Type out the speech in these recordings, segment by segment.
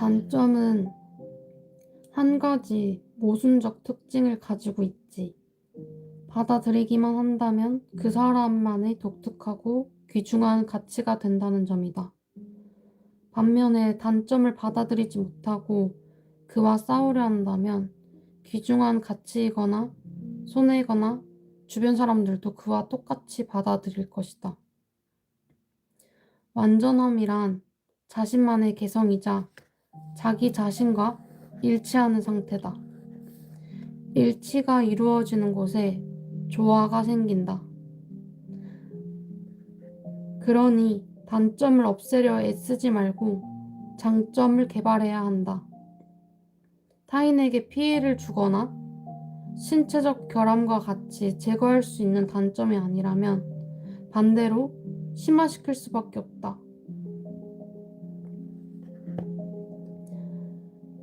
단점은 한 가지 모순적 특징을 가지고 있지. 받아들이기만 한다면 그 사람만의 독특하고 귀중한 가치가 된다는 점이다. 반면에 단점을 받아들이지 못하고 그와 싸우려 한다면 귀중한 가치이거나 손해거나 주변 사람들도 그와 똑같이 받아들일 것이다. 완전함이란 자신만의 개성이자 자기 자신과 일치하는 상태다. 일치가 이루어지는 곳에 조화가 생긴다. 그러니 단점을 없애려 애쓰지 말고 장점을 개발해야 한다. 타인에게 피해를 주거나 신체적 결함과 같이 제거할 수 있는 단점이 아니라면 반대로 심화시킬 수밖에 없다.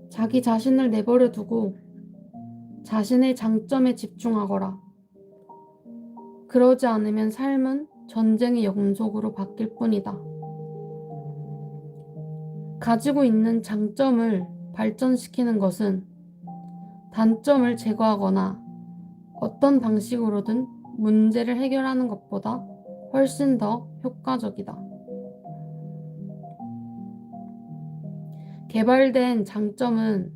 자기 자신을 내버려 두고 자신의 장점에 집중하거라. 그러지 않으면 삶은 전쟁의 연속으로 바뀔 뿐이다. 가지고 있는 장점을 발전시키는 것은 단점을 제거하거나 어떤 방식으로든 문제를 해결하는 것보다 훨씬 더 효과적이다. 개발된 장점은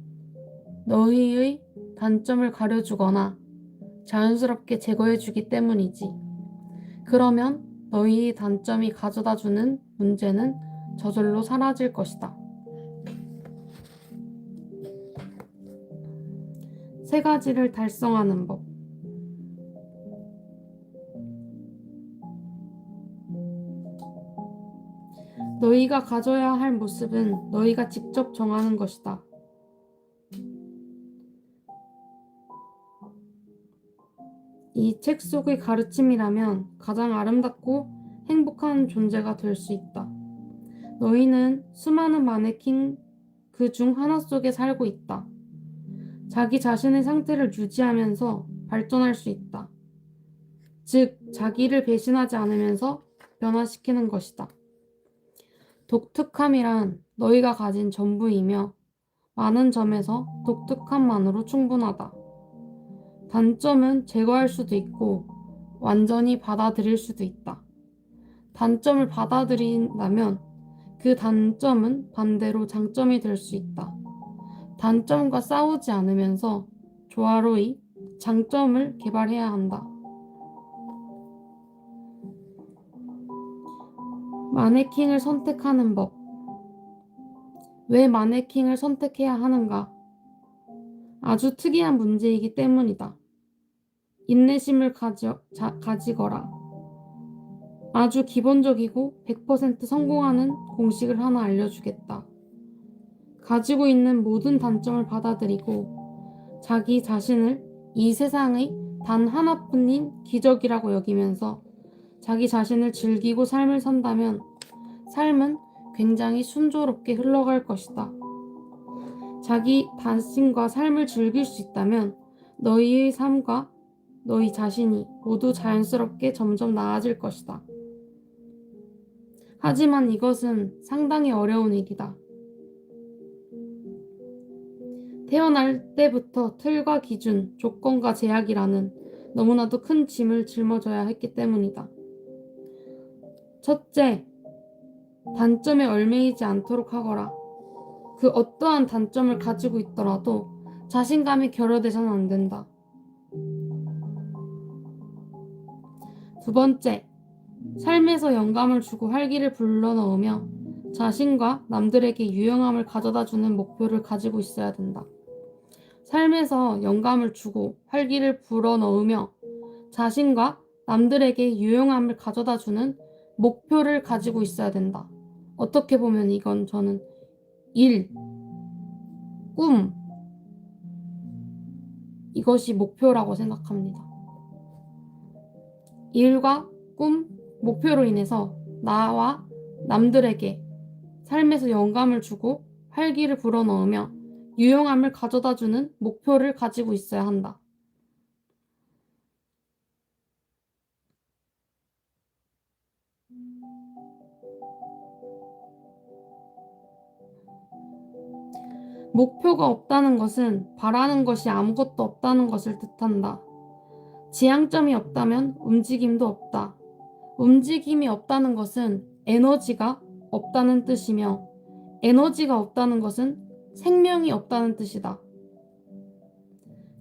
너희의 단점을 가려주거나 자연스럽게 제거해주기 때문이지. 그러면 너희의 단점이 가져다주는 문제는 저절로 사라질 것이다. 3가지를 달성하는 법. 너희가 가져야 할 모습은 너희가 직접 정하는 것이다. 이 책 속의 가르침이라면 가장 아름답고 행복한 존재가 될 수 있다. 너희는 수많은 마네킹 그 중 하나 속에 살고 있다. 자기 자신의 상태를 유지하면서 발전할 수 있다. 즉, 자기를 배신하지 않으면서 변화시키는 것이다. 독특함이란 너희가 가진 전부이며 많은 점에서 독특함만으로 충분하다. 단점은 제거할 수도 있고 완전히 받아들일 수도 있다. 단점을 받아들인다면 그 단점은 반대로 장점이 될 수 있다. 단점과 싸우지 않으면서 조화로이 장점을 개발해야 한다. 마네킹을 선택하는 법. 왜 마네킹을 선택해야 하는가? 아주 특이한 문제이기 때문이다. 인내심을 가지거라. 아주 기본적이고 100% 성공하는 공식을 하나 알려주겠다. 가지고 있는 모든 단점을 받아들이고 자기 자신을 이 세상의 단 하나뿐인 기적이라고 여기면서 자기 자신을 즐기고 삶을 산다면 삶은 굉장히 순조롭게 흘러갈 것이다. 자기 자신과 삶을 즐길 수 있다면 너희의 삶과 너희 자신이 모두 자연스럽게 점점 나아질 것이다. 하지만 이것은 상당히 어려운 일이다. 태어날 때부터 틀과 기준, 조건과 제약이라는 너무나도 큰 짐을 짊어져야 했기 때문이다. 첫째, 단점에 얽매이지 않도록 하거라. 그 어떠한 단점을 가지고 있더라도 자신감이 결여돼서는 안 된다. 2번째, 삶에서 영감을 주고 활기를 불러넣으며 자신과 남들에게 유용함을 가져다주는 목표를 가지고 있어야 된다. 삶에서 영감을 주고 활기를 불어넣으며 자신과 남들에게 유용함을 가져다주는 목표를 가지고 있어야 된다. 어떻게 보면 이건 저는 일, 꿈, 이것이 목표라고 생각합니다. 일과 꿈, 목표로 인해서 나와 남들에게 삶에서 영감을 주고 활기를 불어넣으며 유용함을 가져다주는 목표를 가지고 있어야 한다. 목표가 없다는 것은 바라는 것이 아무것도 없다는 것을 뜻한다. 지향점이 없다면 움직임도 없다. 움직임이 없다는 것은 에너지가 없다는 뜻이며 에너지가 없다는 것은 생명이 없다는 뜻이다.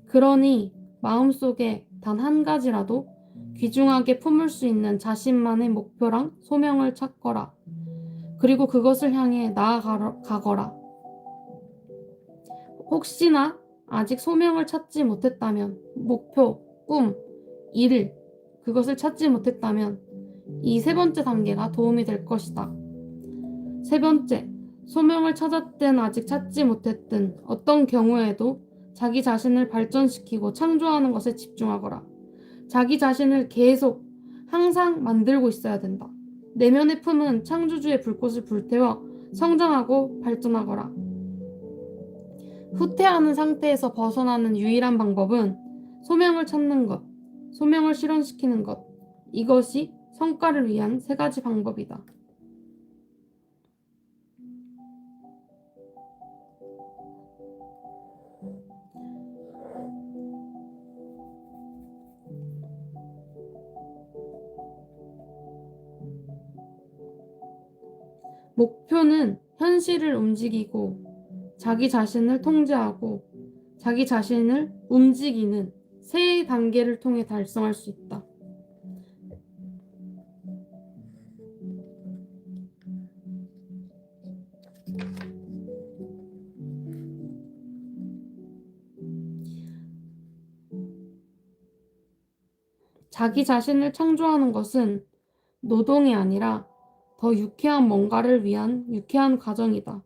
그러니 마음속에 단 한 가지라도 귀중하게 품을 수 있는 자신만의 목표랑 소명을 찾거라. 그리고 그것을 향해 나아가거라. 혹시나 아직 소명을 찾지 못했다면, 목표, 꿈, 일, 그것을 찾지 못했다면 이 3번째 단계가 도움이 될 것이다. 3번째, 소명을 찾았든 아직 찾지 못했든 어떤 경우에도 자기 자신을 발전시키고 창조하는 것에 집중하거라. 자기 자신을 계속 항상 만들고 있어야 된다. 내면의 품은 창조주의 불꽃을 불태워 성장하고 발전하거라. 후퇴하는 상태에서 벗어나는 유일한 방법은 소명을 찾는 것, 소명을 실현시키는 것. 이것이 성과를 위한 세 가지 방법이다. 목표는 현실을 움직이고 자기 자신을 통제하고 자기 자신을 움직이는 세 단계를 통해 달성할 수 있다. 자기 자신을 창조하는 것은 노동이 아니라 더 유쾌한 뭔가를 위한 유쾌한 과정이다.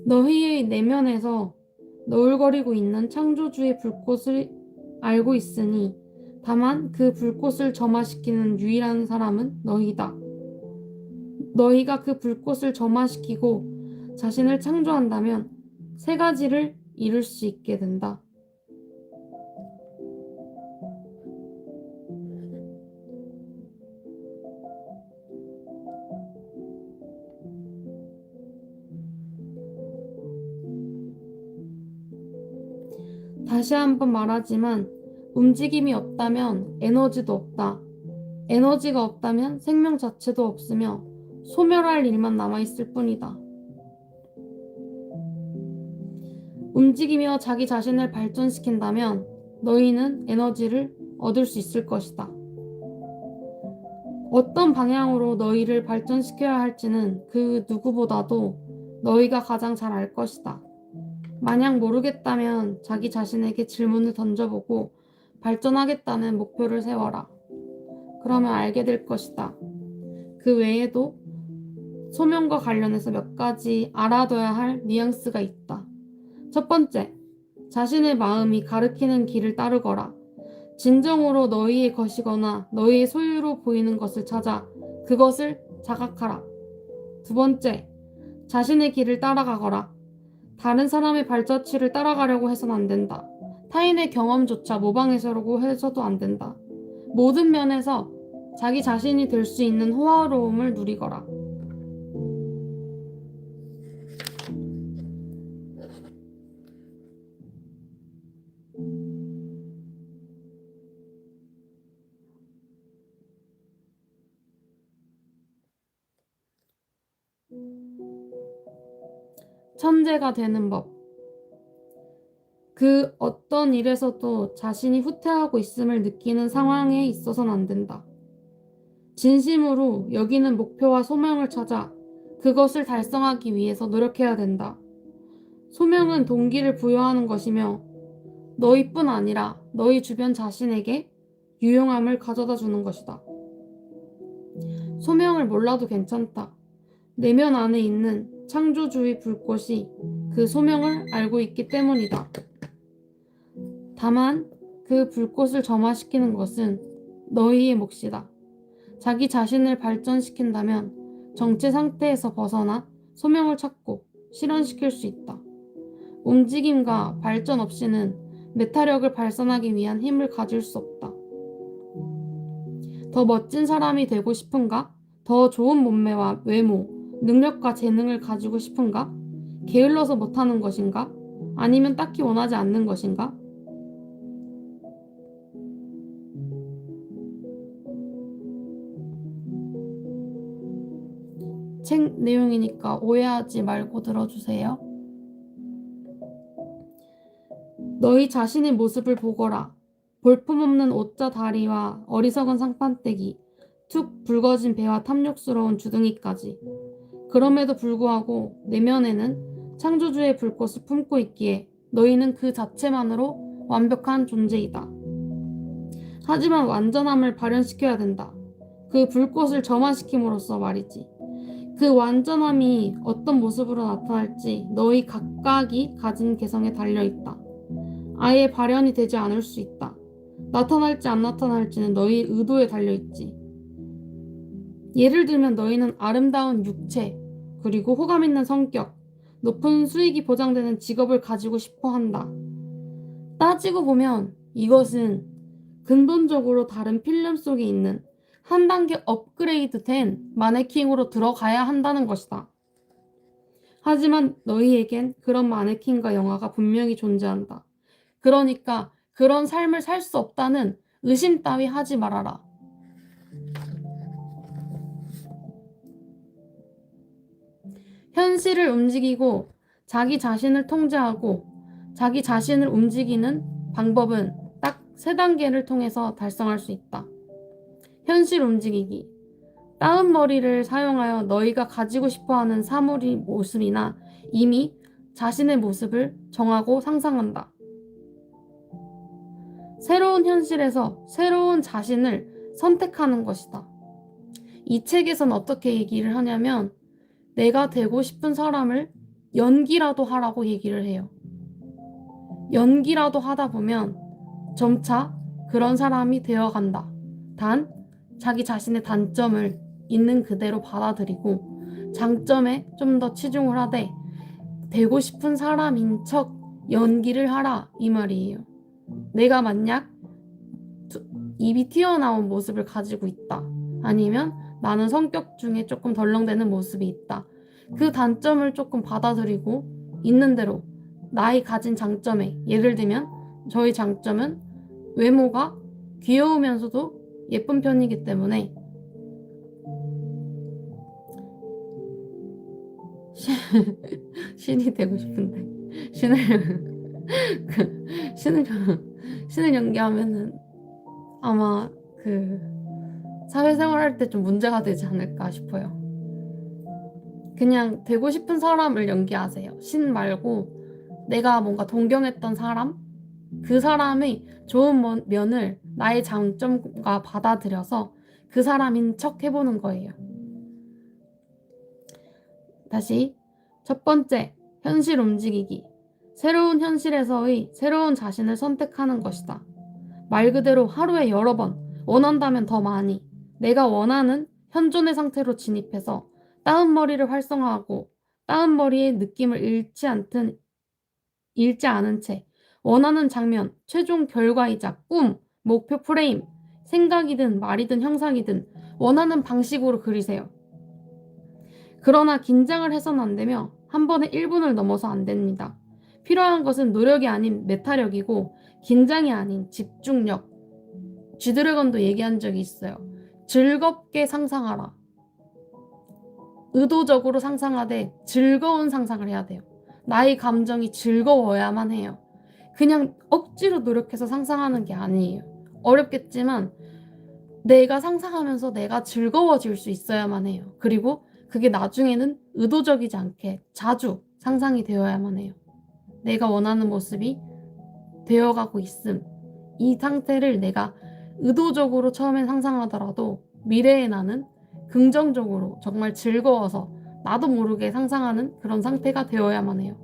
너희의 내면에서 너울거리고 있는 창조주의 불꽃을 알고 있으니 다만 그 불꽃을 점화시키는 유일한 사람은 너희다. 너희가 그 불꽃을 점화시키고 자신을 창조한다면 세 가지를 이룰 수 있게 된다. 다시 한번 말하지만 움직임이 없다면 에너지도 없다. 에너지가 없다면 생명 자체도 없으며 소멸할 일만 남아있을 뿐이다. 움직이며 자기 자신을 발전시킨다면 너희는 에너지를 얻을 수 있을 것이다. 어떤 방향으로 너희를 발전시켜야 할지는 그 누구보다도 너희가 가장 잘 알 것이다. 만약 모르겠다면 자기 자신에게 질문을 던져보고 발전하겠다는 목표를 세워라. 그러면 알게 될 것이다. 그 외에도 소명과 관련해서 몇 가지 알아둬야 할 뉘앙스가 있다. 첫 번째, 자신의 마음이 가리키는 길을 따르거라. 진정으로 너희의 것이거나 너희의 소유로 보이는 것을 찾아 그것을 자각하라. 두 번째, 자신의 길을 따라가거라. 다른 사람의 발자취를 따라가려고 해선 안 된다. 타인의 경험조차 모방해서라고 해서도 안 된다. 모든 면에서 자기 자신이 될 수 있는 호화로움을 누리거라. 천재가 되는 법. 그 어떤 일에서도 자신이 후퇴하고 있음을 느끼는 상황에 있어서는 안 된다. 진심으로 여기는 목표와 소명을 찾아 그것을 달성하기 위해서 노력해야 된다. 소명은 동기를 부여하는 것이며 너희뿐 아니라 너희 주변 자신에게 유용함을 가져다 주는 것이다. 소명을 몰라도 괜찮다. 내면 안에 있는 창조주의 불꽃이 그 소명을 알고 있기 때문이다. 다만 그 불꽃을 점화시키는 것은 너희의 몫이다. 자기 자신을 발전시킨다면 정체 상태에서 벗어나 소명을 찾고 실현시킬 수 있다. 움직임과 발전 없이는 메타력을 발산하기 위한 힘을 가질 수 없다. 더 멋진 사람이 되고 싶은가? 더 좋은 몸매와 외모, 능력과 재능을 가지고 싶은가? 게을러서 못하는 것인가? 아니면 딱히 원하지 않는 것인가? 책 내용이니까 오해하지 말고 들어주세요. 너희 자신의 모습을 보거라. 볼품없는 옷자 다리와 어리석은 상판대기, 툭 붉어진 배와 탐욕스러운 주둥이까지. 그럼에도 불구하고 내면에는 창조주의 불꽃을 품고 있기에 너희는 그 자체만으로 완벽한 존재이다. 하지만 완전함을 발현시켜야 된다. 그 불꽃을 점화시킴으로써 말이지. 그 완전함이 어떤 모습으로 나타날지 너희 각각이 가진 개성에 달려있다. 아예 발현이 되지 않을 수 있다. 나타날지 안 나타날지는 너희 의도에 달려있지. 예를 들면 너희는 아름다운 육체, 그리고 호감 있는 성격, 높은 수익이 보장되는 직업을 가지고 싶어 한다. 따지고 보면 이것은 근본적으로 다른 필름 속에 있는 한 단계 업그레이드 된 마네킹으로 들어가야 한다는 것이다. 하지만 너희에겐 그런 마네킹과 영화가 분명히 존재한다. 그러니까 그런 삶을 살 수 없다는 의심 따위 하지 말아라. 현실을 움직이고 자기 자신을 통제하고 자기 자신을 움직이는 방법은 딱 3단계를 통해서 달성할 수 있다. 현실 움직이기. 따은 머리를 사용하여 너희가 가지고 싶어하는 사물의 모습이나 이미 자신의 모습을 정하고 상상한다. 새로운 현실에서 새로운 자신을 선택하는 것이다. 이 책에선 어떻게 얘기를 하냐면 내가 되고 싶은 사람을 연기라도 하라고 얘기를 해요. 연기라도 하다 보면 점차 그런 사람이 되어간다. 단 자기 자신의 단점을 있는 그대로 받아들이고 장점에 좀 더 치중을 하되 되고 싶은 사람인 척 연기를 하라 이 말이에요. 내가 만약 입이 튀어나온 모습을 가지고 있다. 아니면 나는 성격 중에 조금 덜렁대는 모습이 있다. 그 단점을 조금 받아들이고 있는 대로 나의 가진 장점에 예를 들면 저희 장점은 외모가 귀여우면서도 예쁜 편이기 때문에 신이 되고 싶은데 신을 연기하면은 아마 그 사회생활 할 때 좀 문제가 되지 않을까 싶어요. 그냥 되고 싶은 사람을 연기하세요. 신 말고 내가 뭔가 동경했던 사람, 그 사람의 좋은 면을 나의 장점과 받아들여서 그 사람인 척 해보는 거예요. 다시 첫 번째, 현실 움직이기. 새로운 현실에서의 새로운 자신을 선택하는 것이다. 말 그대로 하루에 여러 번, 원한다면 더 많이 내가 원하는 현존의 상태로 진입해서 따은 머리를 활성화하고 따은 머리의 느낌을 잃지 않은 채 원하는 장면, 최종 결과이자 꿈, 목표 프레임, 생각이든 말이든 형상이든 원하는 방식으로 그리세요. 그러나 긴장을 해서는 안 되며 한 번에 1분을 넘어서 안 됩니다. 필요한 것은 노력이 아닌 메타력이고 긴장이 아닌 집중력. G드래곤도 얘기한 적이 있어요. 즐겁게 상상하라. 의도적으로 상상하되 즐거운 상상을 해야 돼요. 나의 감정이 즐거워야만 해요. 그냥 억지로 노력해서 상상하는 게 아니에요. 어렵겠지만 내가 상상하면서 내가 즐거워질 수 있어야만 해요. 그리고 그게 나중에는 의도적이지 않게 자주 상상이 되어야만 해요. 내가 원하는 모습이 되어가고 있음. 이 상태를 내가 의도적으로 처음엔 상상하더라도 미래의 나는 긍정적으로 정말 즐거워서 나도 모르게 상상하는 그런 상태가 되어야만 해요.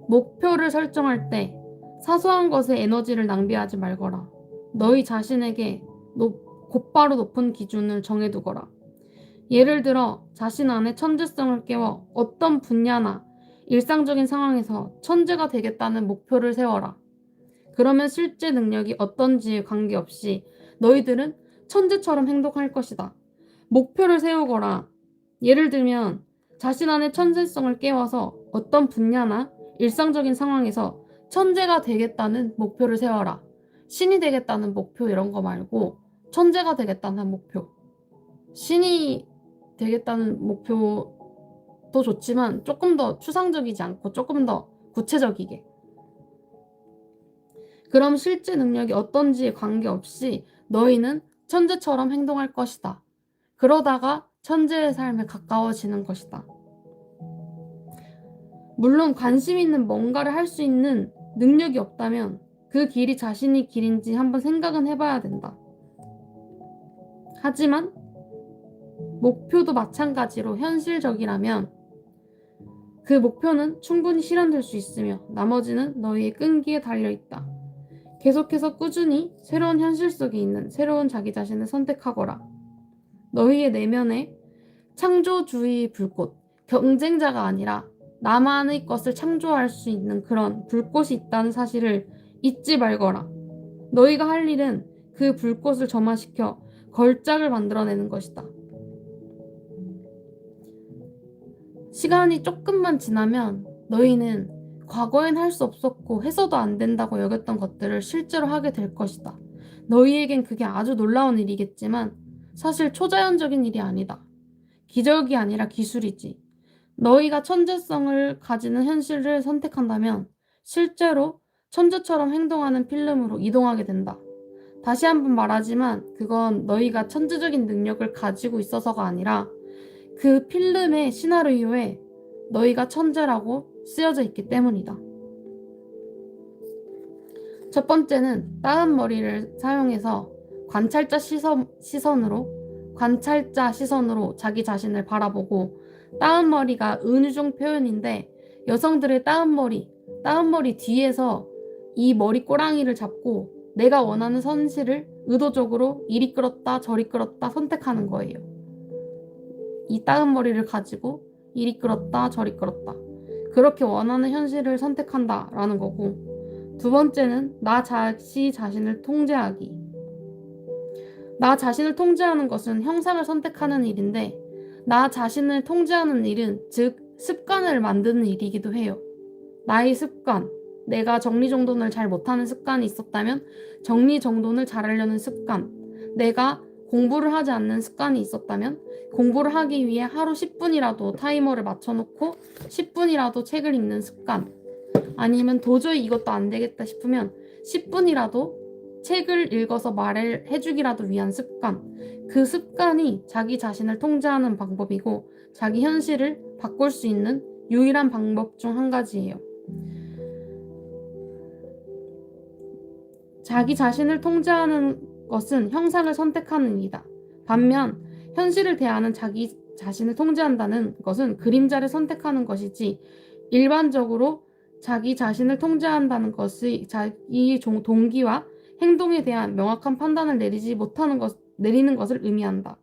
목표를 설정할 때 사소한 것에 에너지를 낭비하지 말거라. 너희 자신에게 곧바로 높은 기준을 정해두거라. 예를 들어 자신 안에 천재성을 깨워 어떤 분야나 일상적인 상황에서 천재가 되겠다는 목표를 세워라. 그러면 실제 능력이 어떤지에 관계없이 너희들은 천재처럼 행동할 것이다. 목표를 세우거라. 예를 들면 자신 안에 천재성을 깨워서 어떤 분야나 일상적인 상황에서 천재가 되겠다는 목표를 세워라. 신이 되겠다는 목표 이런 거 말고 천재가 되겠다는 목표. 신이 되겠다는 목표도 좋지만 조금 더 추상적이지 않고 조금 더 구체적이게. 그럼 실제 능력이 어떤지에 관계없이 너희는 천재처럼 행동할 것이다. 그러다가 천재의 삶에 가까워지는 것이다. 물론 관심 있는 뭔가를 할 수 있는 능력이 없다면 그 길이 자신의 길인지 한번 생각은 해봐야 된다. 하지만 목표도 마찬가지로 현실적이라면 그 목표는 충분히 실현될 수 있으며 나머지는 너희의 끈기에 달려있다. 계속해서 꾸준히 새로운 현실 속에 있는 새로운 자기 자신을 선택하거라. 너희의 내면에 창조주의 불꽃, 경쟁자가 아니라 나만의 것을 창조할 수 있는 그런 불꽃이 있다는 사실을 잊지 말거라. 너희가 할 일은 그 불꽃을 점화시켜 걸작을 만들어내는 것이다. 시간이 조금만 지나면 너희는 과거엔 할 수 없었고 해서도 안 된다고 여겼던 것들을 실제로 하게 될 것이다. 너희에겐 그게 아주 놀라운 일이겠지만 사실 초자연적인 일이 아니다. 기적이 아니라 기술이지. 너희가 천재성을 가지는 현실을 선택한다면 실제로 천재처럼 행동하는 필름으로 이동하게 된다. 다시 한번 말하지만 그건 너희가 천재적인 능력을 가지고 있어서가 아니라 그 필름의 시나리오에 너희가 천재라고 쓰여져 있기 때문이다. 첫 번째는 따은 머리를 사용해서 관찰자 시선으로 자기 자신을 바라보고 따은 머리가 은유종 표현인데 여성들의 따은 머리 뒤에서 이 머리 꼬랑이를 잡고 내가 원하는 선실을 의도적으로 이리 끌었다 저리 끌었다 선택하는 거예요. 이 따은 머리를 가지고 이리 끌었다 저리 끌었다 그렇게 원하는 현실을 선택한다 라는 거고 두 번째는 나 자신을 통제하기. 나 자신을 통제하는 것은 형상을 선택하는 일인데 나 자신을 통제하는 일은 즉 습관을 만드는 일이기도 해요. 나의 습관, 내가 정리정돈을 잘 못하는 습관이 있었다면 정리정돈을 잘하려는 습관, 내가 공부를 하지 않는 습관이 있었다면 공부를 하기 위해 하루 10분이라도 타이머를 맞춰놓고 10분이라도 책을 읽는 습관, 아니면 도저히 이것도 안 되겠다 싶으면 10분이라도 책을 읽어서 말을 해주기라도 위한 습관. 그 습관이 자기 자신을 통제하는 방법이고 자기 현실을 바꿀 수 있는 유일한 방법 중 한 가지예요. 자기 자신을 통제하는 것은 형상을 선택하는 일이다. 반면 현실을 대하는 자기 자신을 통제한다는 것은 그림자를 선택하는 것이지 일반적으로 자기 자신을 통제한다는 것이 자기 동기와 행동에 대한 명확한 판단을 내리는 것을 의미한다.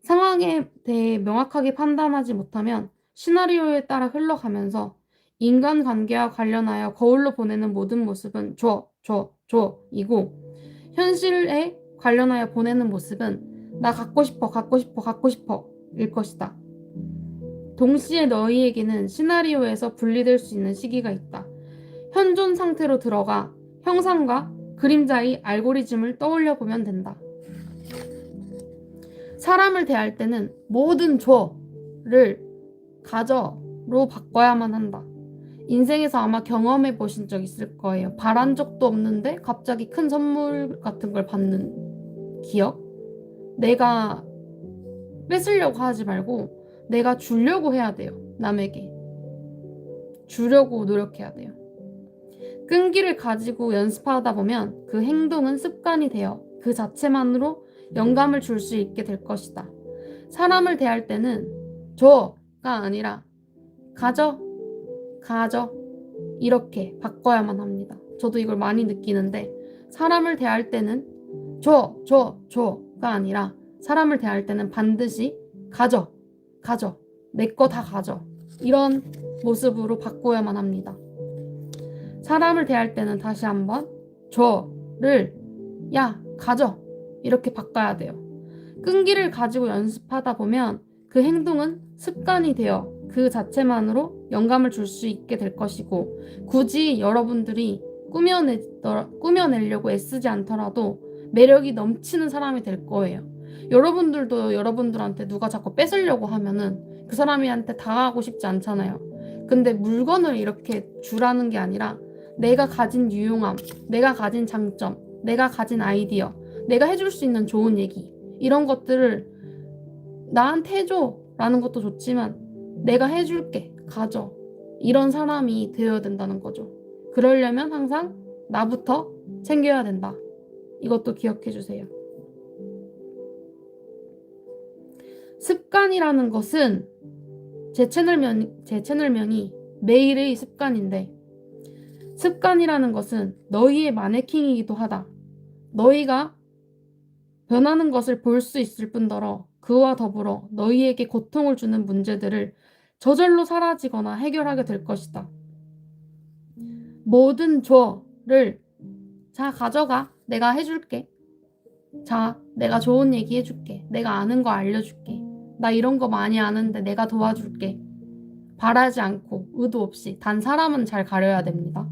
상황에 대해 명확하게 판단하지 못하면 시나리오에 따라 흘러가면서 인간관계와 관련하여 거울로 보내는 모든 모습은 이고 현실에 관련하여 보내는 모습은 나 갖고 싶어 일 것이다. 동시에 너희에게는 시나리오에서 분리될 수 있는 시기가 있다. 현존 상태로 들어가 형상과 그림자의 알고리즘을 떠올려 보면 된다. 사람을 대할 때는 모든 줘를 가져로 바꿔야만 한다. 인생에서 아마 경험해 보신 적 있을 거예요. 바란 적도 없는데 갑자기 큰 선물 같은 걸 받는 기억? 내가 뺏으려고 하지 말고 내가 주려고 해야 돼요. 남에게. 주려고 노력해야 돼요. 끈기를 가지고 연습하다 보면 그 행동은 습관이 되어 그 자체만으로 영감을 줄 수 있게 될 것이다. 사람을 대할 때는 줘가 아니라 가져 이렇게 바꿔야만 합니다. 저도 이걸 많이 느끼는데 사람을 대할 때는 줘가 아니라 사람을 대할 때는 반드시 가져 내 거 다 가져 이런 모습으로 바꿔야만 합니다. 사람을 대할 때는 다시 한번 줘를 야 가져 이렇게 바꿔야 돼요. 끈기를 가지고 연습하다 보면 그 행동은 습관이 되어 그 자체만으로 영감을 줄 수 있게 될 것이고 굳이 여러분들이 꾸며내려고 애쓰지 않더라도 매력이 넘치는 사람이 될 거예요. 여러분들도 여러분들한테 누가 자꾸 뺏으려고 하면은 그 사람한테 당하고 싶지 않잖아요. 근데 물건을 이렇게 주라는 게 아니라 내가 가진 유용함, 내가 가진 장점, 내가 가진 아이디어, 내가 해줄 수 있는 좋은 얘기 이런 것들을 나한테 해줘 라는 것도 좋지만 내가 해줄게, 가져 이런 사람이 되어야 된다는 거죠. 그러려면 항상 나부터 챙겨야 된다. 이것도 기억해 주세요. 습관이라는 것은 제 채널명이 매일의 습관인데, 습관이라는 것은 너희의 마네킹이기도 하다. 너희가 변하는 것을 볼 수 있을 뿐더러 그와 더불어 너희에게 고통을 주는 문제들을 저절로 사라지거나 해결하게 될 것이다. 모든 줘를 자, 가져가. 내가 해줄게. 자, 내가 좋은 얘기 해줄게. 내가 아는 거 알려줄게. 나 이런 거 많이 아는데 내가 도와줄게. 바라지 않고 의도 없이 단 사람은 잘 가려야 됩니다.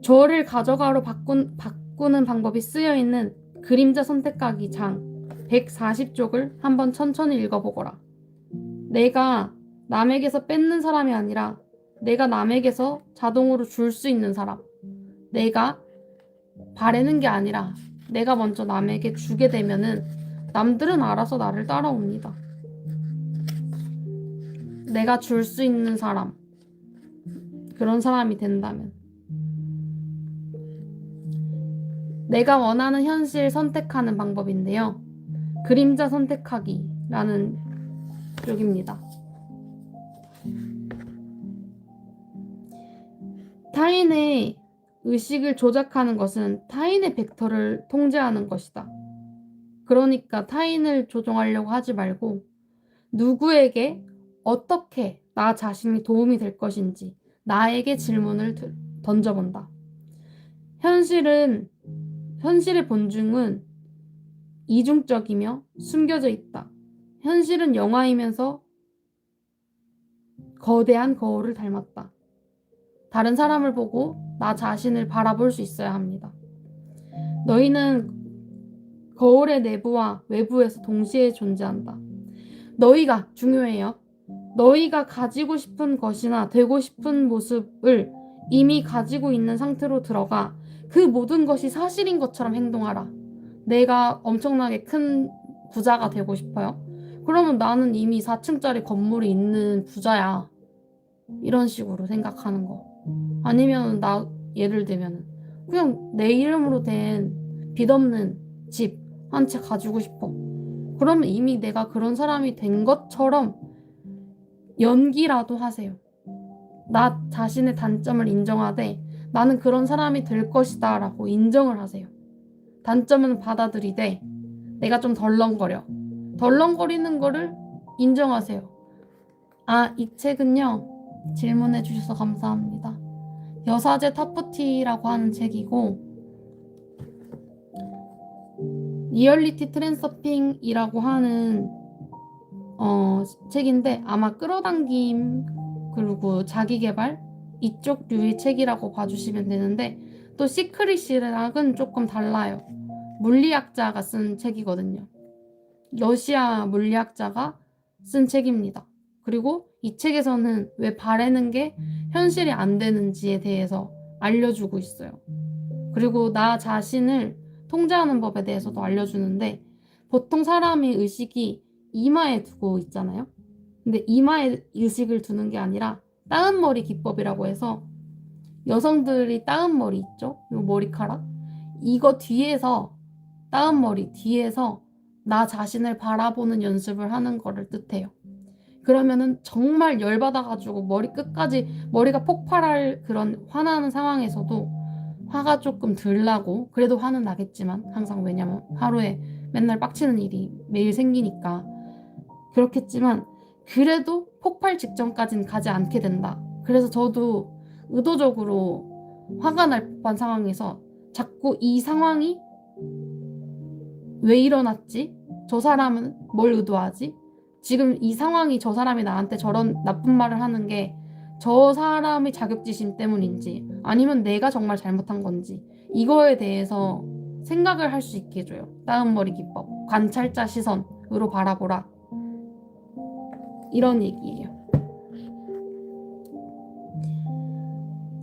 줘를 가져가로 바꾸는 방법이 쓰여있는 그림자 선택하기 장 140쪽을 한번 천천히 읽어보거라. 내가 남에게서 뺏는 사람이 아니라 내가 남에게서 자동으로 줄 수 있는 사람. 내가 바라는 게 아니라 내가 먼저 남에게 주게 되면은 남들은 알아서 나를 따라옵니다. 내가 줄 수 있는 사람. 그런 사람이 된다면. 내가 원하는 현실 선택하는 방법인데요. 그림자 선택하기라는 쪽입니다. 타인의 의식을 조작하는 것은 타인의 벡터를 통제하는 것이다. 그러니까 타인을 조종하려고 하지 말고 누구에게 어떻게 나 자신이 도움이 될 것인지 나에게 질문을 던져본다. 현실의 본중은 이중적이며 숨겨져 있다. 현실은 영화이면서 거대한 거울을 닮았다. 다른 사람을 보고 나 자신을 바라볼 수 있어야 합니다. 너희는 거울의 내부와 외부에서 동시에 존재한다. 너희가 중요해요. 너희가 가지고 싶은 것이나 되고 싶은 모습을 이미 가지고 있는 상태로 들어가 그 모든 것이 사실인 것처럼 행동하라. 내가 엄청나게 큰 부자가 되고 싶어요. 그러면 나는 이미 4층짜리 건물이 있는 부자야. 이런 식으로 생각하는 거. 아니면 나 예를 들면 그냥 내 이름으로 된 빚 없는 집 한 채 가지고 싶어. 그러면 이미 내가 그런 사람이 된 것처럼 연기라도 하세요. 나 자신의 단점을 인정하되 나는 그런 사람이 될 것이다 라고 인정을 하세요. 단점은 받아들이되 내가 좀 덜렁거려. 덜렁거리는 거를 인정하세요. 아, 이 책은요. 질문해 주셔서 감사합니다. 여사제 터프티라고 하는 책이고 리얼리티 트랜서핑이라고 하는 책인데 아마 끌어당김 그리고 자기계발 이쪽 류의 책이라고 봐주시면 되는데 또 시크릿이랑은 조금 달라요. 물리학자가 쓴 책이거든요. 러시아 물리학자가 쓴 책입니다. 그리고 이 책에서는 왜 바라는 게 현실이 안 되는지에 대해서 알려주고 있어요. 그리고 나 자신을 통제하는 법에 대해서도 알려주는데 보통 사람의 의식이 이마에 두고 있잖아요. 근데 이마에 의식을 두는 게 아니라 따은머리 기법이라고 해서 여성들이 따은머리 있죠? 이 머리카락 이거 뒤에서 따은머리 뒤에서 나 자신을 바라보는 연습을 하는 거를 뜻해요. 그러면은 정말 열받아가지고 머리 끝까지 머리가 폭발할 그런 화나는 상황에서도 화가 조금 덜 나고 그래도 화는 나겠지만 항상 왜냐면 하루에 맨날 빡치는 일이 매일 생기니까 그렇겠지만 그래도 폭발 직전까지는 가지 않게 된다. 그래서 저도 의도적으로 화가 날 법한 상황에서 자꾸 이 상황이 왜 일어났지? 저 사람은 뭘 의도하지? 지금 이 상황이 저 사람이 나한테 저런 나쁜 말을 하는 게 저 사람의 자격지심 때문인지 아니면 내가 정말 잘못한 건지 이거에 대해서 생각을 할 수 있게 해줘요. 따은머리 기법, 관찰자 시선으로 바라보라. 이런 얘기예요.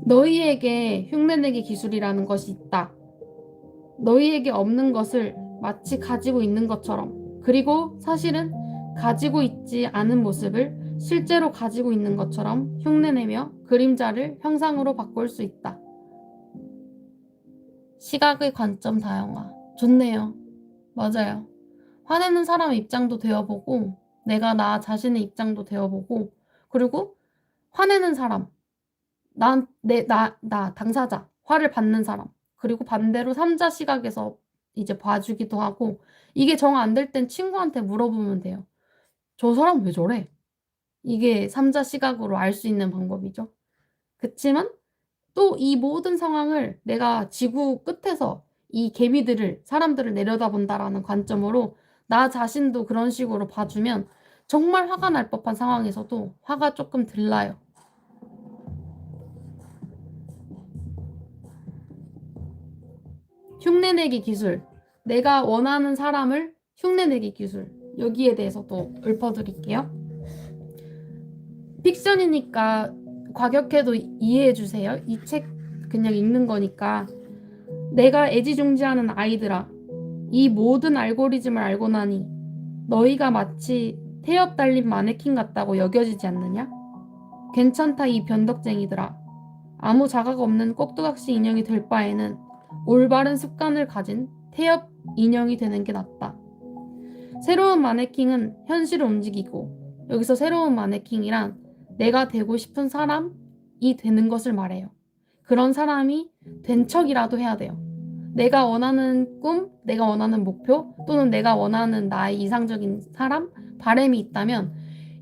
너희에게 흉내내기 기술이라는 것이 있다. 너희에게 없는 것을 마치 가지고 있는 것처럼 그리고 사실은 가지고 있지 않은 모습을 실제로 가지고 있는 것처럼 흉내내며 그림자를 형상으로 바꿀 수 있다. 시각의 관점 다양화. 좋네요. 맞아요. 화내는 사람 입장도 되어보고, 내가 나 자신의 입장도 되어보고, 그리고 화내는 사람, 당사자, 화를 받는 사람, 그리고 반대로 3자 시각에서 이제 봐주기도 하고, 이게 정 안 될 땐 친구한테 물어보면 돼요. 저 사람 왜 저래? 이게 3자 시각으로 알 수 있는 방법이죠. 그치만 또 이 모든 상황을 내가 지구 끝에서 이 사람들을 내려다본다라는 관점으로 나 자신도 그런 식으로 봐주면 정말 화가 날 법한 상황에서도 화가 조금 덜 나요. 흉내내기 기술. 내가 원하는 사람을 흉내내기 기술. 여기에 대해서도 읊어드릴게요. 픽션이니까 과격해도 이해해주세요. 이 책 그냥 읽는 거니까. 내가 애지중지하는 아이들아, 이 모든 알고리즘을 알고 나니 너희가 마치 태엽 달린 마네킹 같다고 여겨지지 않느냐? 괜찮다 이 변덕쟁이들아. 아무 자각 없는 꼭두각시 인형이 될 바에는 올바른 습관을 가진 태엽 인형이 되는 게 낫다. 새로운 마네킹은 현실을 움직이고, 여기서 새로운 마네킹이란 내가 되고 싶은 사람이 되는 것을 말해요. 그런 사람이 된 척이라도 해야 돼요. 내가 원하는 꿈, 내가 원하는 목표, 또는 내가 원하는 나의 이상적인 사람, 바람이 있다면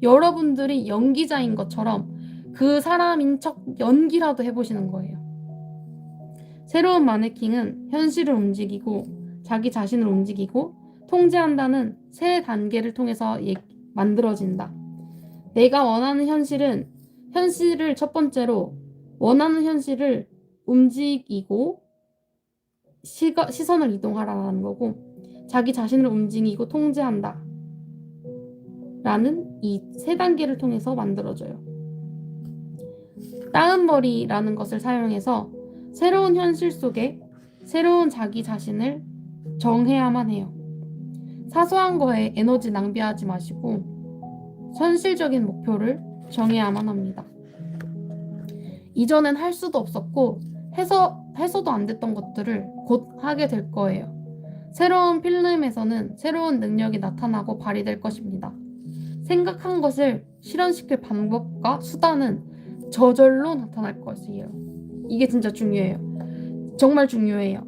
여러분들이 연기자인 것처럼 그 사람인 척 연기라도 해보시는 거예요. 새로운 마네킹은 현실을 움직이고 자기 자신을 움직이고 통제한다는 세 단계를 통해서 만들어진다. 내가 원하는 현실을 첫 번째로 원하는 현실을 움직이고 시선을 이동하라는 거고, 자기 자신을 움직이고 통제한다 라는 이 세 단계를 통해서 만들어져요. 따은머리라는 것을 사용해서 새로운 현실 속에 새로운 자기 자신을 정해야만 해요. 사소한 거에 에너지 낭비하지 마시고 현실적인 목표를 정해야만 합니다. 이전엔 할 수도 없었고 해서도 안 됐던 것들을 곧 하게 될 거예요. 새로운 필름에서는 새로운 능력이 나타나고 발휘될 것입니다. 생각한 것을 실현시킬 방법과 수단은 저절로 나타날 것이에요. 이게 진짜 중요해요. 정말 중요해요.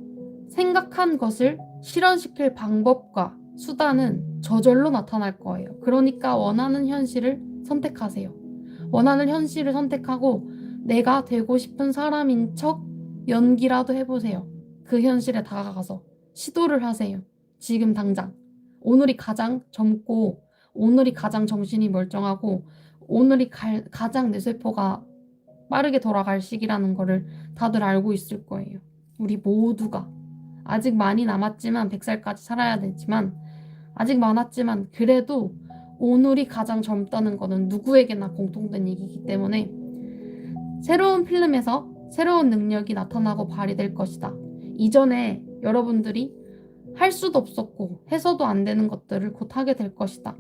생각한 것을 실현시킬 방법과 수단은 저절로 나타날 거예요. 그러니까 원하는 현실을 선택하세요. 원하는 현실을 선택하고 내가 되고 싶은 사람인 척 연기라도 해보세요. 그 현실에 다가가서 시도를 하세요. 지금 당장. 오늘이 가장 젊고, 오늘이 가장 정신이 멀쩡하고, 오늘이 가장 뇌세포가 빠르게 돌아갈 시기라는 거를 다들 알고 있을 거예요. 우리 모두가. 아직 많이 남았지만 100살까지 살아야 되지만, 아직 많았지만 그래도 오늘이 가장 젊다는 거는 누구에게나 공통된 얘기이기 때문에 새로운 필름에서 새로운 능력이 나타나고 발휘될 것이다. 이전에 여러분들이 할 수도 없었고 해서도 안 되는 것들을 곧 하게 될 것이다.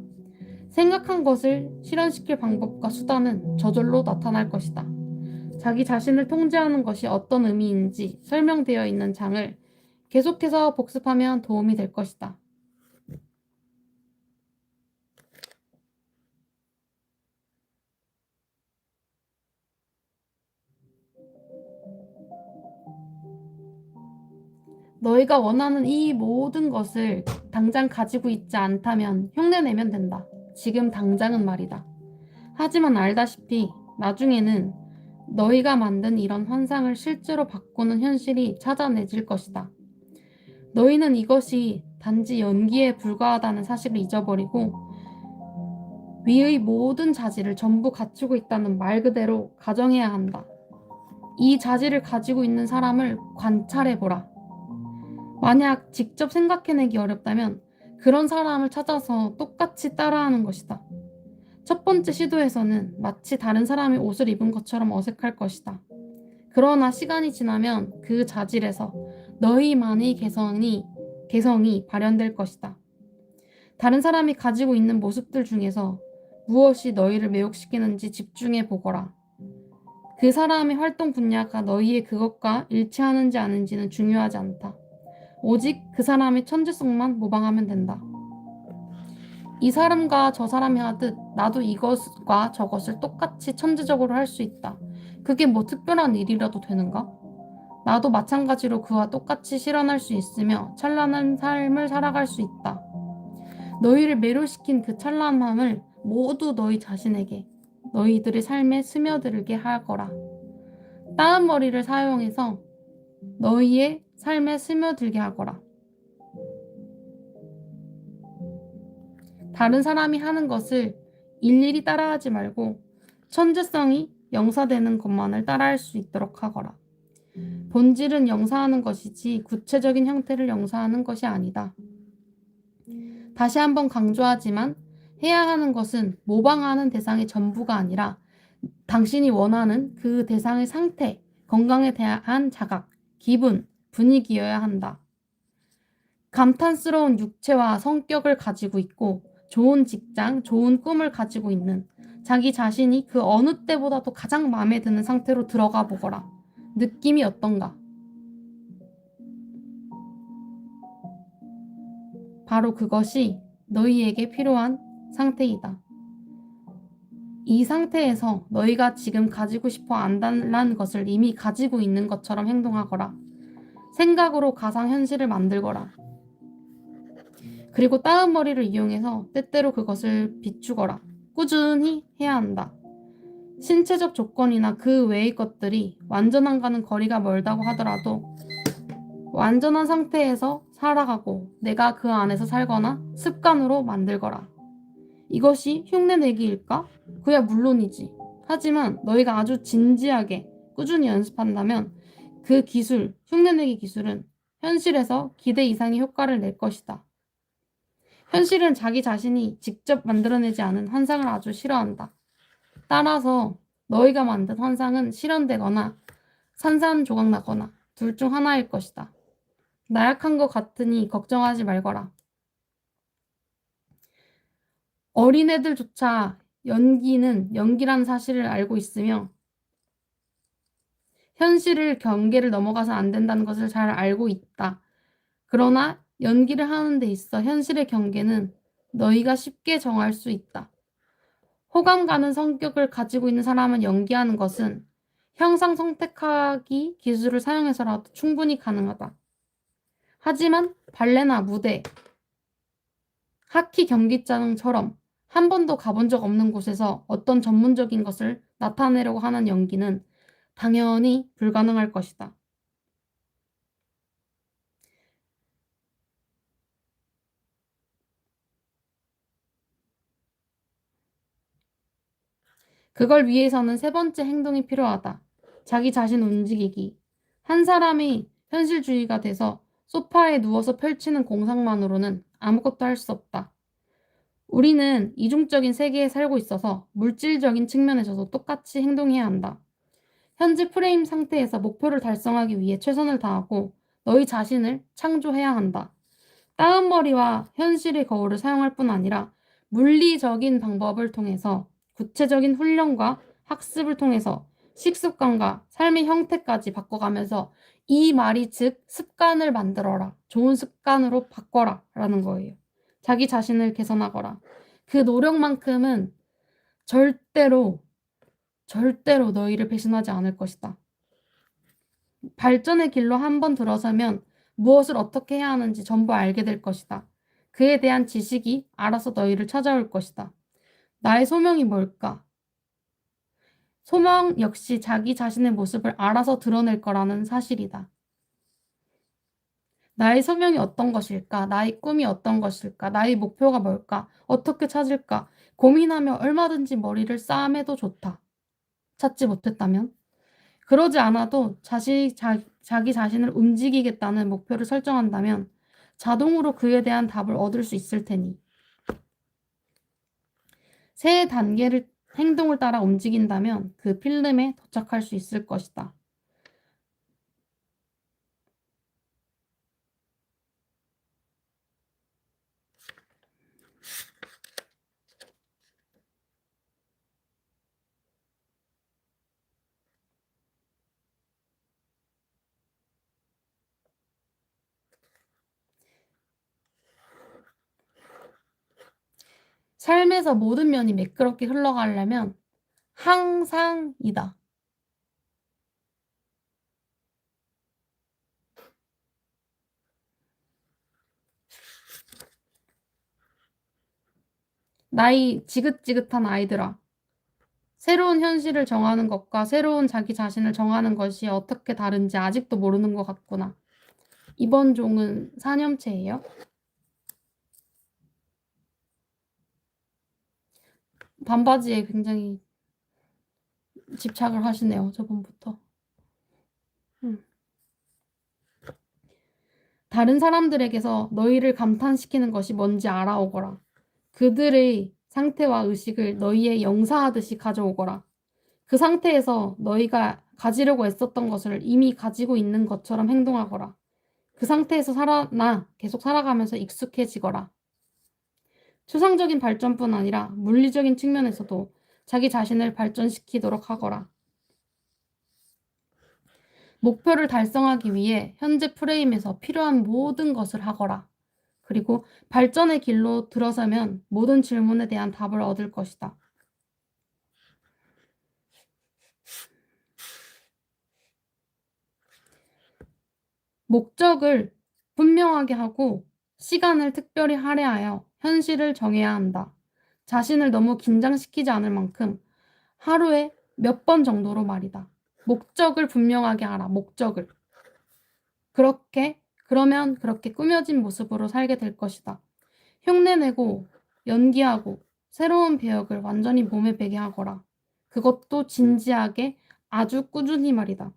생각한 것을 실현시킬 방법과 수단은 저절로 나타날 것이다. 자기 자신을 통제하는 것이 어떤 의미인지 설명되어 있는 장을 계속해서 복습하면 도움이 될 것이다. 너희가 원하는 이 모든 것을 당장 가지고 있지 않다면 흉내내면 된다. 지금 당장은 말이다. 하지만 알다시피 나중에는 너희가 만든 이런 환상을 실제로 바꾸는 현실이 찾아내질 것이다. 너희는 이것이 단지 연기에 불과하다는 사실을 잊어버리고 위의 모든 자질을 전부 갖추고 있다는 말 그대로 가정해야 한다. 이 자질을 가지고 있는 사람을 관찰해보라. 만약 직접 생각해내기 어렵다면 그런 사람을 찾아서 똑같이 따라하는 것이다. 첫 번째 시도에서는 마치 다른 사람이 옷을 입은 것처럼 어색할 것이다. 그러나 시간이 지나면 그 자질에서 너희만의 개성이 발현될 것이다. 다른 사람이 가지고 있는 모습들 중에서 무엇이 너희를 매혹시키는지 집중해 보거라. 그 사람의 활동 분야가 너희의 그것과 일치하는지 아닌지는 중요하지 않다. 오직 그 사람의 천재성만 모방하면 된다. 이 사람과 저 사람이 하듯 나도 이것과 저것을 똑같이 천재적으로 할 수 있다. 그게 뭐 특별한 일이라도 되는가? 나도 마찬가지로 그와 똑같이 실현할 수 있으며 찬란한 삶을 살아갈 수 있다. 너희를 매료시킨 그 찬란함을 모두 너희 자신에게, 너희들의 삶에 스며들게 하거라. 따은 머리를 사용해서 너희의 삶에 스며들게 하거라. 다른 사람이 하는 것을 일일이 따라하지 말고 천재성이 영사되는 것만을 따라할 수 있도록 하거라. 본질은 영사하는 것이지 구체적인 형태를 영사하는 것이 아니다. 다시 한번 강조하지만 해야 하는 것은 모방하는 대상의 전부가 아니라 당신이 원하는 그 대상의 상태, 건강에 대한 자각, 기분, 분위기여야 한다. 감탄스러운 육체와 성격을 가지고 있고 좋은 직장, 좋은 꿈을 가지고 있는 자기 자신이 그 어느 때보다도 가장 마음에 드는 상태로 들어가 보거라. 느낌이 어떤가? 바로 그것이 너희에게 필요한 상태이다. 이 상태에서 너희가 지금 가지고 싶어 안달난 것을 이미 가지고 있는 것처럼 행동하거라. 생각으로 가상현실을 만들거라. 그리고 따은 머리를 이용해서 때때로 그것을 비추거라. 꾸준히 해야 한다. 신체적 조건이나 그 외의 것들이 완전한가는 거리가 멀다고 하더라도 완전한 상태에서 살아가고 내가 그 안에서 살거나 습관으로 만들거라. 이것이 흉내내기일까? 그야 물론이지. 하지만 너희가 아주 진지하게 꾸준히 연습한다면 그 기술, 흉내내기 기술은 현실에서 기대 이상의 효과를 낼 것이다. 현실은 자기 자신이 직접 만들어내지 않은 환상을 아주 싫어한다. 따라서 너희가 만든 환상은 실현되거나 산산조각나거나 둘 중 하나일 것이다. 나약한 것 같으니 걱정하지 말거라. 어린애들조차 연기는 연기란 사실을 알고 있으며 현실을 경계를 넘어가서 안 된다는 것을 잘 알고 있다. 그러나 연기를 하는 데 있어 현실의 경계는 너희가 쉽게 정할 수 있다. 호감 가는 성격을 가지고 있는 사람은 연기하는 것은 형상 선택하기 기술을 사용해서라도 충분히 가능하다. 하지만 발레나 무대, 하키 경기장처럼 한 번도 가본 적 없는 곳에서 어떤 전문적인 것을 나타내려고 하는 연기는 당연히 불가능할 것이다. 그걸 위해서는 세 번째 행동이 필요하다. 자기 자신 움직이기. 한 사람이 현실주의가 돼서 소파에 누워서 펼치는 공상만으로는 아무것도 할 수 없다. 우리는 이중적인 세계에 살고 있어서 물질적인 측면에서도 똑같이 행동해야 한다. 현재 프레임 상태에서 목표를 달성하기 위해 최선을 다하고 너희 자신을 창조해야 한다. 따은 머리와 현실의 거울을 사용할 뿐 아니라 물리적인 방법을 통해서 구체적인 훈련과 학습을 통해서 식습관과 삶의 형태까지 바꿔가면서 이 말이 즉 습관을 만들어라. 좋은 습관으로 바꿔라. 라는 거예요. 자기 자신을 개선하거라. 그 노력만큼은 절대로 너희를 배신하지 않을 것이다. 발전의 길로 한번 들어서면 무엇을 어떻게 해야 하는지 전부 알게 될 것이다. 그에 대한 지식이 알아서 너희를 찾아올 것이다. 나의 소명이 뭘까? 소명 역시 자기 자신의 모습을 알아서 드러낼 거라는 사실이다. 나의 소명이 어떤 것일까? 나의 꿈이 어떤 것일까? 나의 목표가 뭘까? 어떻게 찾을까? 고민하며 얼마든지 머리를 싸매도 좋다. 찾지 못했다면? 그러지 않아도 자기 자신을 움직이겠다는 목표를 설정한다면 자동으로 그에 대한 답을 얻을 수 있을 테니. 세 단계를 행동을 따라 움직인다면 그 필름에 도착할 수 있을 것이다. 삶에서 모든 면이 매끄럽게 흘러가려면 항상이다. 나이 지긋지긋한 아이들아. 새로운 현실을 정하는 것과 새로운 자기 자신을 정하는 것이 어떻게 다른지 아직도 모르는 것 같구나. 이번 종은 사념체예요. 반바지에 굉장히 집착을 하시네요. 저번부터. 다른 사람들에게서 너희를 감탄시키는 것이 뭔지 알아오거라. 그들의 상태와 의식을 너희의 영사하듯이 가져오거라. 그 상태에서 너희가 가지려고 애썼던 것을 이미 가지고 있는 것처럼 행동하거라. 그 상태에서 계속 살아가면서 익숙해지거라. 추상적인 발전뿐 아니라 물리적인 측면에서도 자기 자신을 발전시키도록 하거라. 목표를 달성하기 위해 현재 프레임에서 필요한 모든 것을 하거라. 그리고 발전의 길로 들어서면 모든 질문에 대한 답을 얻을 것이다. 목적을 분명하게 하고 시간을 특별히 할애하여 현실을 정해야 한다. 자신을 너무 긴장시키지 않을 만큼 하루에 몇 번 정도로 말이다. 목적을 분명하게 하라. 목적을. 그러면 그렇게 꾸며진 모습으로 살게 될 것이다. 흉내내고 연기하고 새로운 배역을 완전히 몸에 배게 하거라. 그것도 진지하게 아주 꾸준히 말이다.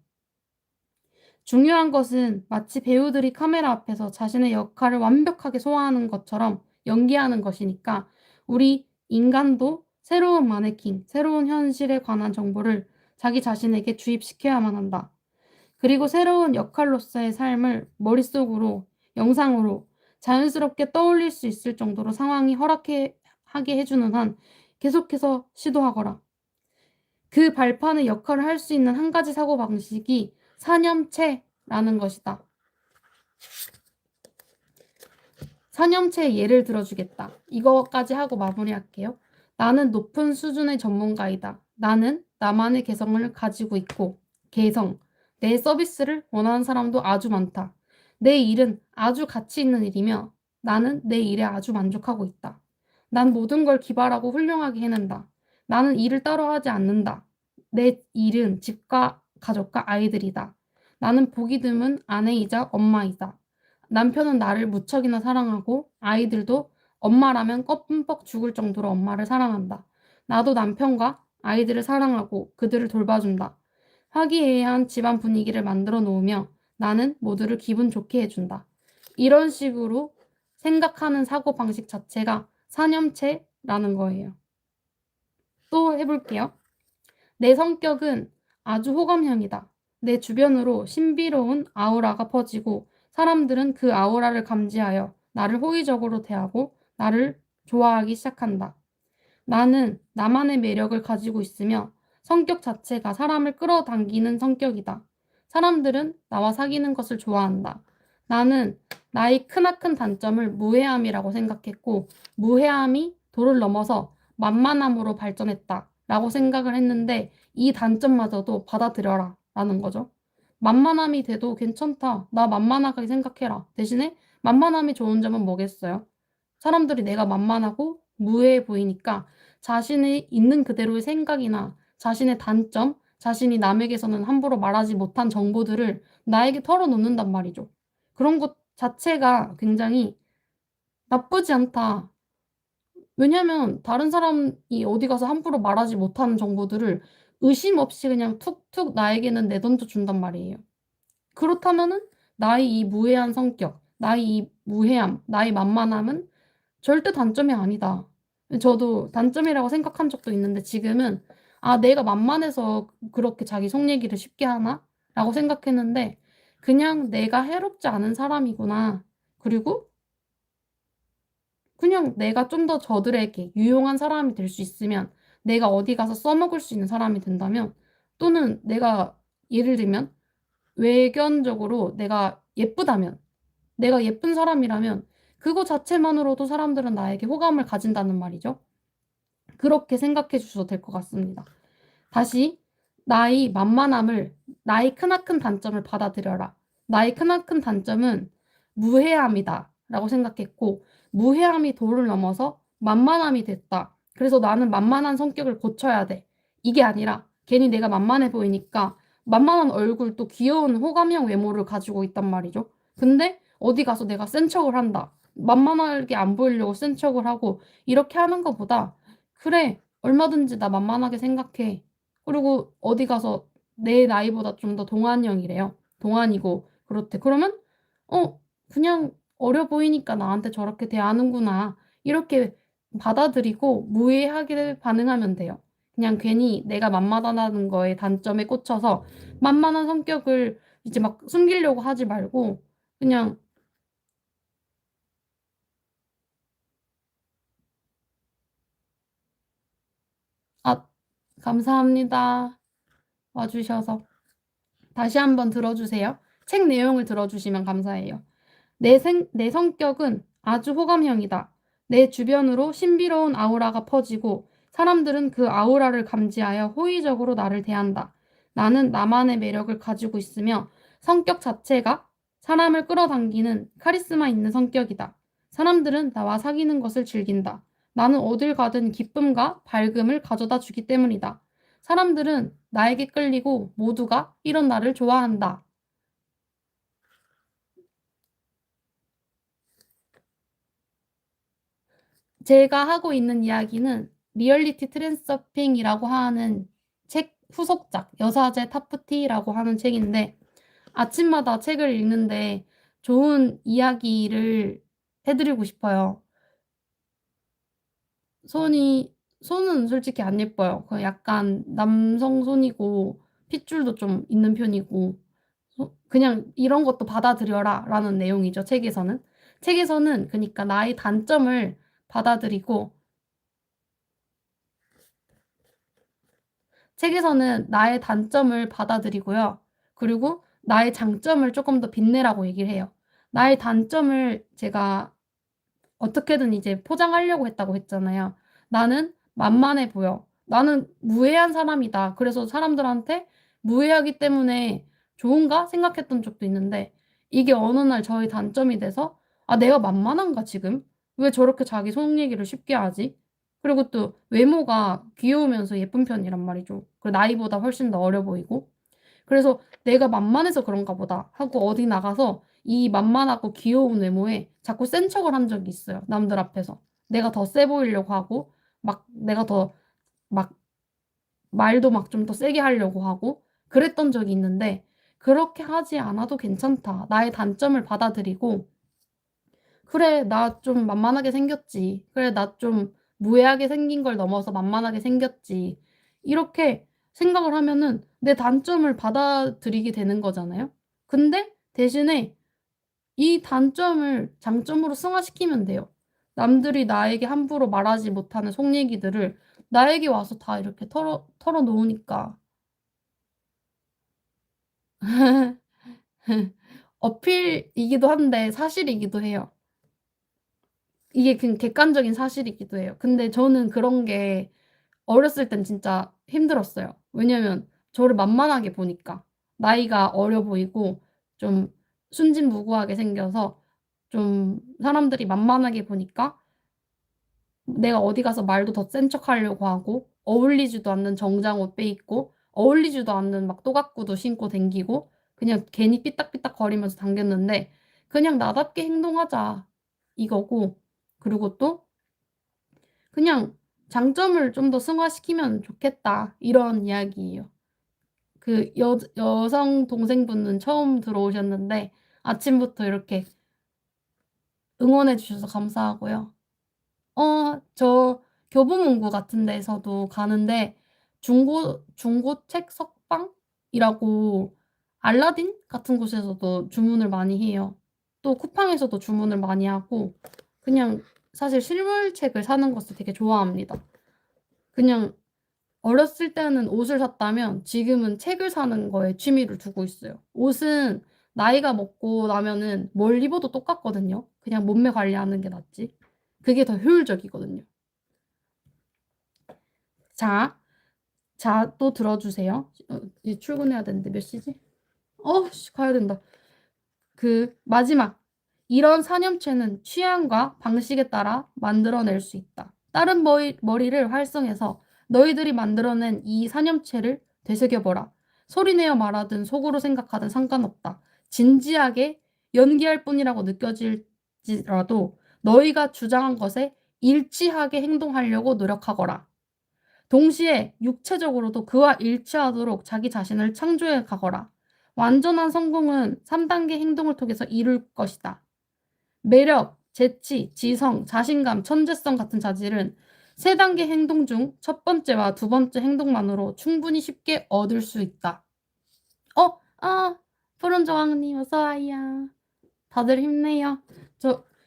중요한 것은 마치 배우들이 카메라 앞에서 자신의 역할을 완벽하게 소화하는 것처럼 연기하는 것이니까 우리 인간도 새로운 마네킹, 새로운 현실에 관한 정보를 자기 자신에게 주입시켜야만 한다. 그리고 새로운 역할로서의 삶을 머릿속으로, 영상으로 자연스럽게 떠올릴 수 있을 정도로 상황이 하게 해주는 한 계속해서 시도하거라. 그 발판의 역할을 할 수 있는 한 가지 사고방식이 사념체라는 것이다. 사념체의 예를 들어주겠다. 이거까지 하고 마무리할게요. 나는 높은 수준의 전문가이다. 나는 나만의 개성을 가지고 있고, 내 서비스를 원하는 사람도 아주 많다. 내 일은 아주 가치 있는 일이며 나는 내 일에 아주 만족하고 있다. 난 모든 걸 기발하고 훌륭하게 해낸다. 나는 일을 따로 하지 않는다. 내 일은 집과 가족과 아이들이다. 나는 보기 드문 아내이자 엄마이다. 남편은 나를 무척이나 사랑하고 아이들도 엄마라면 껌뻑 죽을 정도로 엄마를 사랑한다. 나도 남편과 아이들을 사랑하고 그들을 돌봐준다. 화기애애한 집안 분위기를 만들어 놓으며 나는 모두를 기분 좋게 해준다. 이런 식으로 생각하는 사고방식 자체가 사념체라는 거예요. 또 해볼게요. 내 성격은 아주 호감형이다. 내 주변으로 신비로운 아우라가 퍼지고 사람들은 그 아우라를 감지하여 나를 호의적으로 대하고 나를 좋아하기 시작한다. 나는 나만의 매력을 가지고 있으며 성격 자체가 사람을 끌어당기는 성격이다. 사람들은 나와 사귀는 것을 좋아한다. 나는 나의 크나큰 단점을 무해함이라고 생각했고 무해함이 도를 넘어서 만만함으로 발전했다 라고 생각을 했는데 이 단점마저도 받아들여라 라는 거죠. 만만함이 돼도 괜찮다. 나 만만하게 생각해라. 대신에 만만함이 좋은 점은 뭐겠어요? 사람들이 내가 만만하고 무해해 보이니까 자신이 있는 그대로의 생각이나 자신의 단점, 자신이 남에게서는 함부로 말하지 못한 정보들을 나에게 털어놓는단 말이죠. 그런 것 자체가 굉장히 나쁘지 않다. 왜냐면 다른 사람이 어디 가서 함부로 말하지 못하는 정보들을 의심 없이 그냥 툭툭 나에게는 내던져 준단 말이에요. 그렇다면은 나의 이 무해한 성격, 나의 이 무해함, 나의 만만함은 절대 단점이 아니다. 저도 단점이라고 생각한 적도 있는데 지금은 내가 만만해서 그렇게 자기 속 얘기를 쉽게 하나? 라고 생각했는데 그냥 내가 해롭지 않은 사람이구나. 그리고 그냥 내가 좀 더 저들에게 유용한 사람이 될 수 있으면 내가 어디 가서 써먹을 수 있는 사람이 된다면 또는 내가 예를 들면 외견적으로 내가 예쁘다면 내가 예쁜 사람이라면 그거 자체만으로도 사람들은 나에게 호감을 가진다는 말이죠. 그렇게 생각해 주셔도 될 것 같습니다. 다시 나의 만만함을, 나의 크나큰 단점을 받아들여라. 나의 크나큰 단점은 무해함이다 라고 생각했고, 무해함이 도를 넘어서 만만함이 됐다. 그래서 나는 만만한 성격을 고쳐야 돼. 이게 아니라 괜히 내가 만만해 보이니까 만만한 얼굴, 또 귀여운 호감형 외모를 가지고 있단 말이죠. 근데 어디 가서 내가 센 척을 한다. 만만하게 안 보이려고 센 척을 하고 이렇게 하는 것보다, 그래, 얼마든지 나 만만하게 생각해. 그리고 어디 가서 내 나이보다 좀 더 동안형이래요. 동안이고 그렇대. 그러면 그냥 어려 보이니까 나한테 저렇게 대하는구나. 이렇게 받아들이고 무해하게 반응하면 돼요. 그냥 괜히 내가 만만하다는 거에 단점에 꽂혀서 만만한 성격을 이제 막 숨기려고 하지 말고 그냥, 아, 감사합니다. 와주셔서. 다시 한번 들어주세요. 책 내용을 들어주시면 감사해요. 내 성격은 아주 호감형이다. 내 주변으로 신비로운 아우라가 퍼지고 사람들은 그 아우라를 감지하여 호의적으로 나를 대한다. 나는 나만의 매력을 가지고 있으며 성격 자체가 사람을 끌어당기는 카리스마 있는 성격이다. 사람들은 나와 사귀는 것을 즐긴다. 나는 어딜 가든 기쁨과 밝음을 가져다 주기 때문이다. 사람들은 나에게 끌리고 모두가 이런 나를 좋아한다. 제가 하고 있는 이야기는 리얼리티 트랜서핑이라고 하는 책 후속작, 여사제 타프티라고 하는 책인데, 아침마다 책을 읽는데 좋은 이야기를 해드리고 싶어요. 손이, 손은 솔직히 안 예뻐요. 그 약간 남성 손이고, 핏줄도 좀 있는 편이고, 그냥 이런 것도 받아들여라 라는 내용이죠, 책에서는. 책에서는 그러니까 나의 단점을 받아들이고, 책에서는 나의 단점을 받아들이고요. 그리고 나의 장점을 조금 더 빛내라고 얘기를 해요. 나의 단점을 제가 어떻게든 이제 포장하려고 했다고 했잖아요. 나는 만만해 보여. 나는 무해한 사람이다. 그래서 사람들한테 무해하기 때문에 좋은가 생각했던 적도 있는데, 이게 어느 날 저의 단점이 돼서, 아, 내가 만만한가 지금? 왜 저렇게 자기 속 얘기를 쉽게 하지? 그리고 또 외모가 귀여우면서 예쁜 편이란 말이죠. 그리고 나이보다 훨씬 더 어려 보이고. 그래서 내가 만만해서 그런가 보다 하고 어디 나가서 이 만만하고 귀여운 외모에 자꾸 센 척을 한 적이 있어요. 남들 앞에서. 내가 더 세 보이려고 하고, 막 내가 더 막 말도 막 좀 더 세게 하려고 하고 그랬던 적이 있는데, 그렇게 하지 않아도 괜찮다. 나의 단점을 받아들이고, 그래, 나 좀 만만하게 생겼지. 그래, 나 좀 무해하게 생긴 걸 넘어서 만만하게 생겼지. 이렇게 생각을 하면은 내 단점을 받아들이게 되는 거잖아요. 근데 대신에 이 단점을 장점으로 승화시키면 돼요. 남들이 나에게 함부로 말하지 못하는 속 얘기들을 나에게 와서 다 이렇게 털어놓으니까. 어필이기도 한데 사실이기도 해요. 이게 그냥 객관적인 사실이기도 해요. 근데 저는 그런 게 어렸을 땐 진짜 힘들었어요. 왜냐면 저를 만만하게 보니까 나이가 어려 보이고 좀 순진무구하게 생겨서 좀 사람들이 만만하게 보니까 내가 어디 가서 말도 더 센 척하려고 하고 어울리지도 않는 정장옷 빼입고 어울리지도 않는 막 또각구도 신고 댕기고 그냥 괜히 삐딱삐딱 거리면서 당겼는데, 그냥 나답게 행동하자 이거고, 그리고 또 그냥 장점을 좀 더 승화시키면 좋겠다 이런 이야기예요. 그 여성 동생분은 처음 들어오셨는데 아침부터 이렇게 응원해 주셔서 감사하고요. 저 교보문고 같은 데서도 가는데 중고 책 석방이라고 알라딘 같은 곳에서도 주문을 많이 해요. 또 쿠팡에서도 주문을 많이 하고, 그냥 사실 실물책을 사는 것을 되게 좋아합니다. 그냥 어렸을 때는 옷을 샀다면 지금은 책을 사는 거에 취미를 두고 있어요. 옷은 나이가 먹고 나면은 뭘 입어도 똑같거든요. 그냥 몸매 관리하는 게 낫지. 그게 더 효율적이거든요. 자, 또 들어주세요. 이제 출근해야 되는데 몇 시지? 가야 된다. 마지막. 이런 사념체는 취향과 방식에 따라 만들어낼 수 있다. 다른 머리를 활성해서 너희들이 만들어낸 이 사념체를 되새겨보라. 소리내어 말하든 속으로 생각하든 상관없다. 진지하게 연기할 뿐이라고 느껴질지라도 너희가 주장한 것에 일치하게 행동하려고 노력하거라. 동시에 육체적으로도 그와 일치하도록 자기 자신을 창조해 가거라. 완전한 성공은 3단계 행동을 통해서 이룰 것이다. 매력, 재치, 지성, 자신감, 천재성 같은 자질은 3단계 행동 중 첫 번째와 두 번째 행동만으로 충분히 쉽게 얻을 수 있다. 푸른 조항님 어서와요. 다들 힘내요.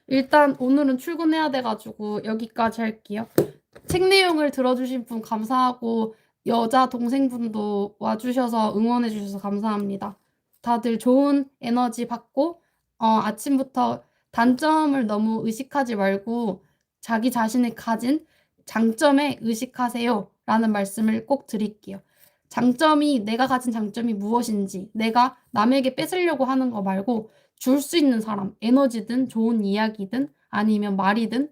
일단 오늘은 출근해야 돼가지고 여기까지 할게요. 책 내용을 들어주신 분 감사하고 여자 동생분도 와주셔서 응원해주셔서 감사합니다. 다들 좋은 에너지 받고 아침부터 단점을 너무 의식하지 말고 자기 자신이 가진 장점에 의식하세요 라는 말씀을 꼭 드릴게요. 내가 가진 장점이 무엇인지, 내가 남에게 뺏으려고 하는 거 말고 줄 수 있는 사람, 에너지든 좋은 이야기든 아니면 말이든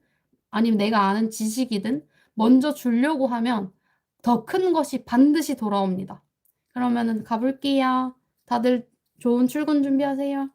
아니면 내가 아는 지식이든 먼저 주려고 하면 더 큰 것이 반드시 돌아옵니다. 그러면은 가볼게요. 다들 좋은 출근 준비하세요.